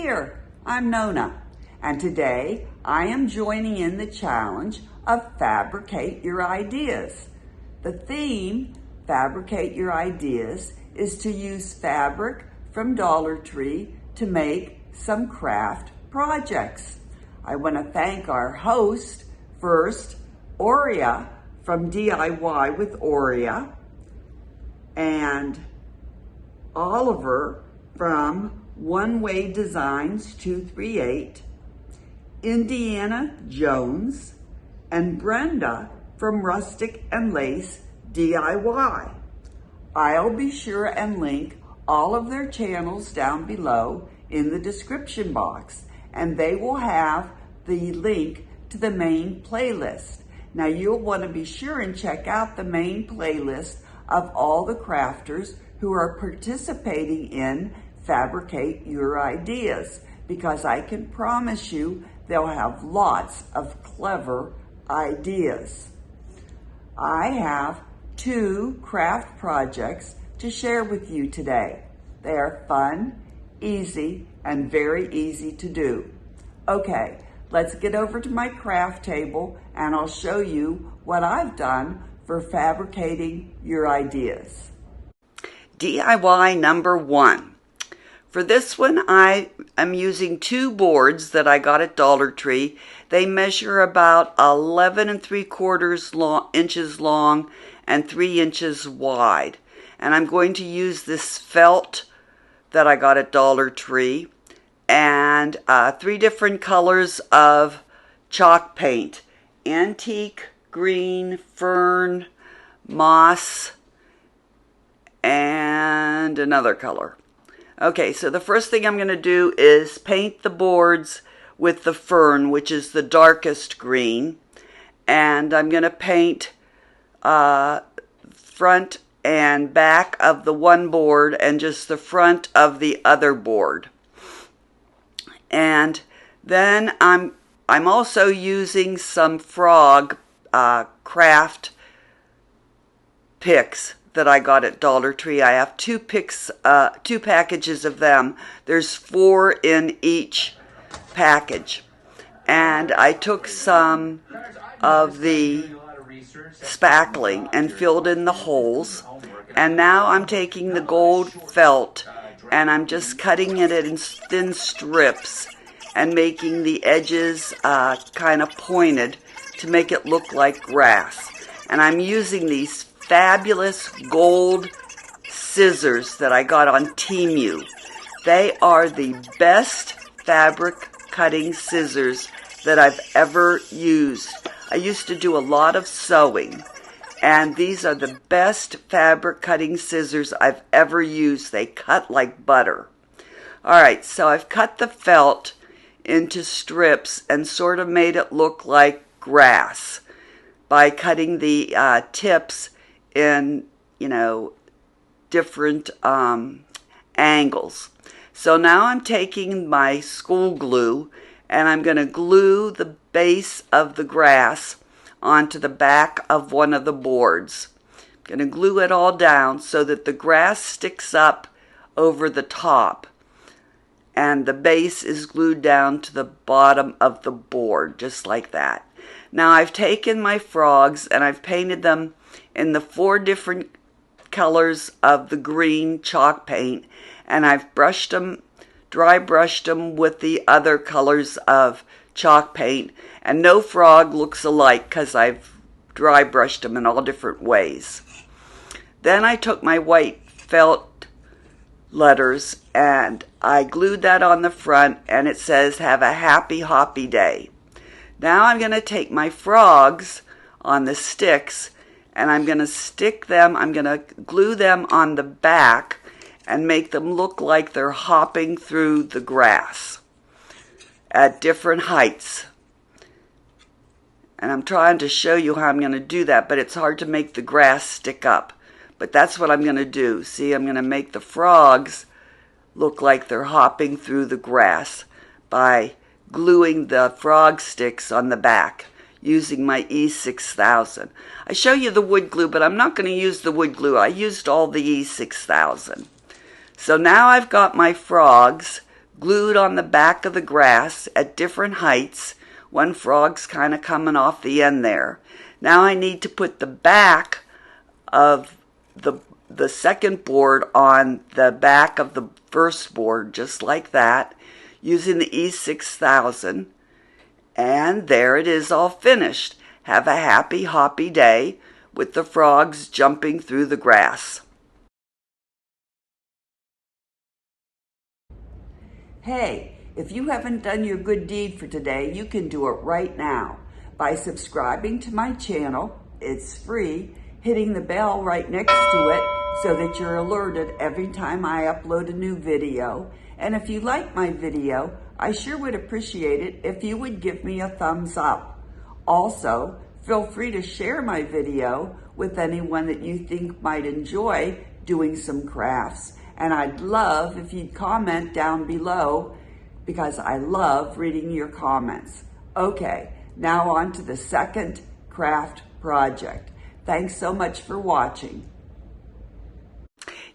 here. I'm Nona, and today I am joining in the challenge of Fabricate Your Ideas. The theme, Fabricate Your Ideas, is to use fabric from Dollar Tree to make some craft projects. I want to thank our host first, Aurea from DIY with Aurea, and Oliver from One Way Designs 238, Indiana Jones, and Brenda from Rustic and Lace DIY. I'll be sure and link all of their channels down below in the description box, and they will have the link to the main playlist. Now you'll want to be sure and check out the main playlist of all the crafters who are participating in Fabricate Your Ideas, because I can promise you they'll have lots of clever ideas. I have 2 craft projects to share with you today. They are fun, easy, and very easy to do. Okay, let's get over to my craft table and I'll show you what I've done for fabricating your ideas. DIY number 1. For this one, I am using 2 boards that I got at Dollar Tree. They measure about 11 3/4 inches long and 3 inches wide. And I'm going to use this felt that I got at Dollar Tree and 3 different colors of chalk paint: antique, green, fern, moss, and another color. Okay, so the first thing I'm going to do is paint the boards with the fern, which is the darkest green. And I'm going to paint front and back of the one board and just the front of the other board. And then I'm also using some frog craft picks that I got at Dollar Tree. I have 2 picks, 2 packages of them. There's 4 in each package. And I took some of the spackling and filled in the holes. And now I'm taking the gold felt and I'm just cutting it in thin strips and making the edges kind of pointed to make it look like grass. And I'm using these fabulous gold scissors that I got on Temu. They are the best fabric cutting scissors that I've ever used. I used to do a lot of sewing, and these are the best fabric cutting scissors I've ever used. They cut like butter. Alright, so I've cut the felt into strips and sort of made it look like grass by cutting the tips in, different angles. So now I'm taking my school glue and I'm going to glue the base of the grass onto the back of one of the boards. I'm going to glue it all down so that the grass sticks up over the top and the base is glued down to the bottom of the board, just like that. Now I've taken my frogs and I've painted them in the 4 different colors of the green chalk paint, and I've brushed them, dry brushed them with the other colors of chalk paint, and no frog looks alike because I've dry brushed them in all different ways. Then I took my white felt letters and I glued that on the front, and it says, "Have a happy hoppy day." Now I'm going to take my frogs on the sticks and I'm going to stick them, I'm going to glue them on the back and make them look like they're hopping through the grass at different heights. And I'm trying to show you how I'm going to do that, but it's hard to make the grass stick up. But that's what I'm going to do. See, I'm going to make the frogs look like they're hopping through the grass by gluing the frog sticks on the back using my E6000. I show you the wood glue, but I'm not going to use the wood glue. I used all the E6000. So now I've got my frogs glued on the back of the grass at different heights. One frog's kind of coming off the end there. Now I need to put the back of the second board on the back of the first board, just like that, using the E6000. And there it is, all finished. Have a happy hoppy day with the frogs jumping through the grass. Hey, if you haven't done your good deed for today, you can do it right now by subscribing to my channel. It's free, hitting the bell right next to it so that you're alerted every time I upload a new video. And if you like my video, I sure would appreciate it if you would give me a thumbs up. Also, feel free to share my video with anyone that you think might enjoy doing some crafts. And I'd love if you'd comment down below because I love reading your comments. Okay, now on to the second craft project. Thanks so much for watching.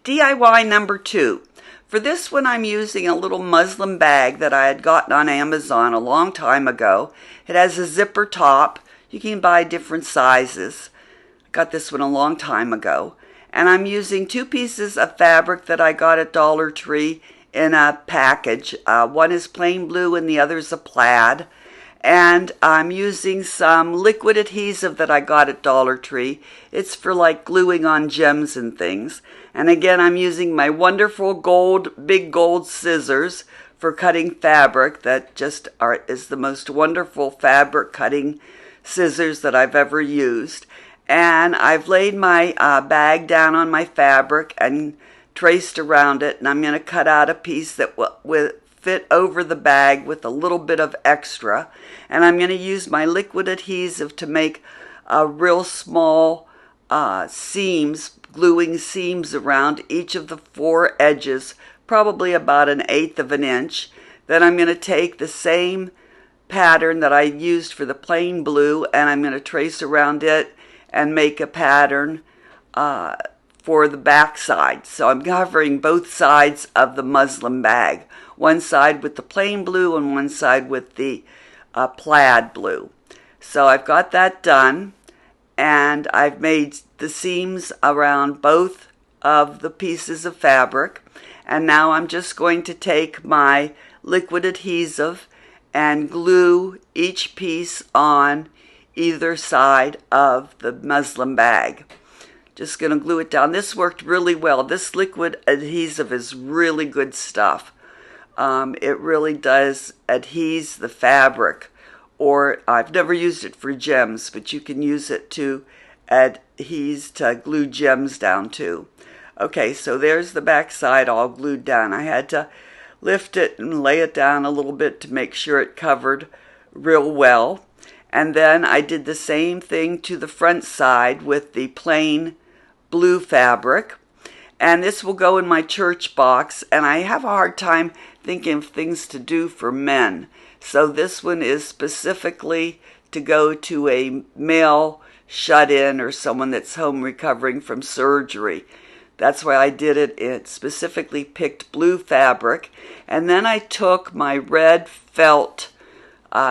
DIY number 2. For this one, I'm using a little muslin bag that I had gotten on Amazon a long time ago. It has a zipper top. You can buy different sizes. I got this one a long time ago. And I'm using 2 pieces of fabric that I got at Dollar Tree in a package. One is plain blue and the other is a plaid. And I'm using some liquid adhesive that I got at Dollar Tree. It's for like gluing on gems and things. And again, I'm using my wonderful big gold scissors for cutting fabric that is the most wonderful fabric cutting scissors that I've ever used. And I've laid my bag down on my fabric and traced around it. And I'm going to cut out a piece that will fit over the bag with a little bit of extra. And I'm going to use my liquid adhesive to make real small gluing seams around each of the 4 edges, probably about 1/8 of an inch. Then I'm going to take the same pattern that I used for the plain blue and I'm going to trace around it and make a pattern for the back side. So I'm covering both sides of the muslin bag. One side with the plain blue and one side with the plaid blue. So I've got that done and I've made the seams around both of the pieces of fabric. And now I'm just going to take my liquid adhesive and glue each piece on either side of the muslin bag. Just going to glue it down. This worked really well. This liquid adhesive is really good stuff. It really does adhese the fabric. Or I've never used it for gems, but you can use it to glue gems down too. Okay, so there's the back side all glued down. I had to lift it and lay it down a little bit to make sure it covered real well. And then I did the same thing to the front side with the plain blue fabric. And this will go in my church box. And I have a hard time thinking of things to do for men. So this one is specifically to go to a male shut-in or someone that's home recovering from surgery. That's why I did it. It specifically picked blue fabric. And then I took my red felt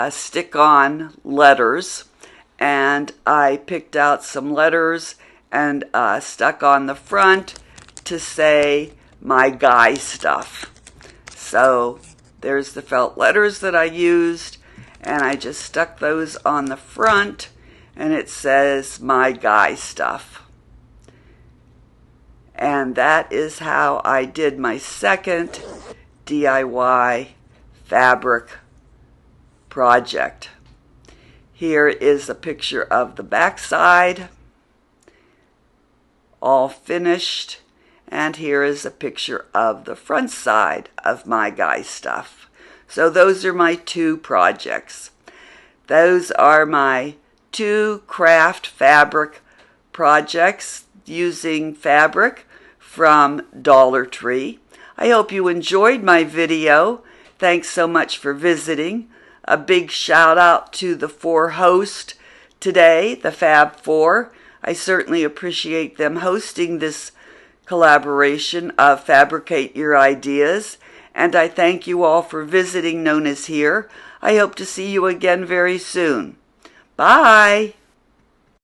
stick-on letters and I picked out some letters and stuck on the front to say my guy stuff. So there's the felt letters that I used and I just stuck those on the front and it says my guy stuff. And that is how I did my second DIY fabric project. Here is a picture of the back side, all finished. And here is a picture of the front side of my guy stuff. So those are my 2 projects. Those are my 2 craft fabric projects using fabric from Dollar Tree. I hope you enjoyed my video. Thanks so much for visiting. A big shout out to the 4 hosts today, the Fab 4. I certainly appreciate them hosting this collaboration of Fabricate Your Ideas. and I thank you all for visiting Nona's here. I hope to see you again very soon. Bye!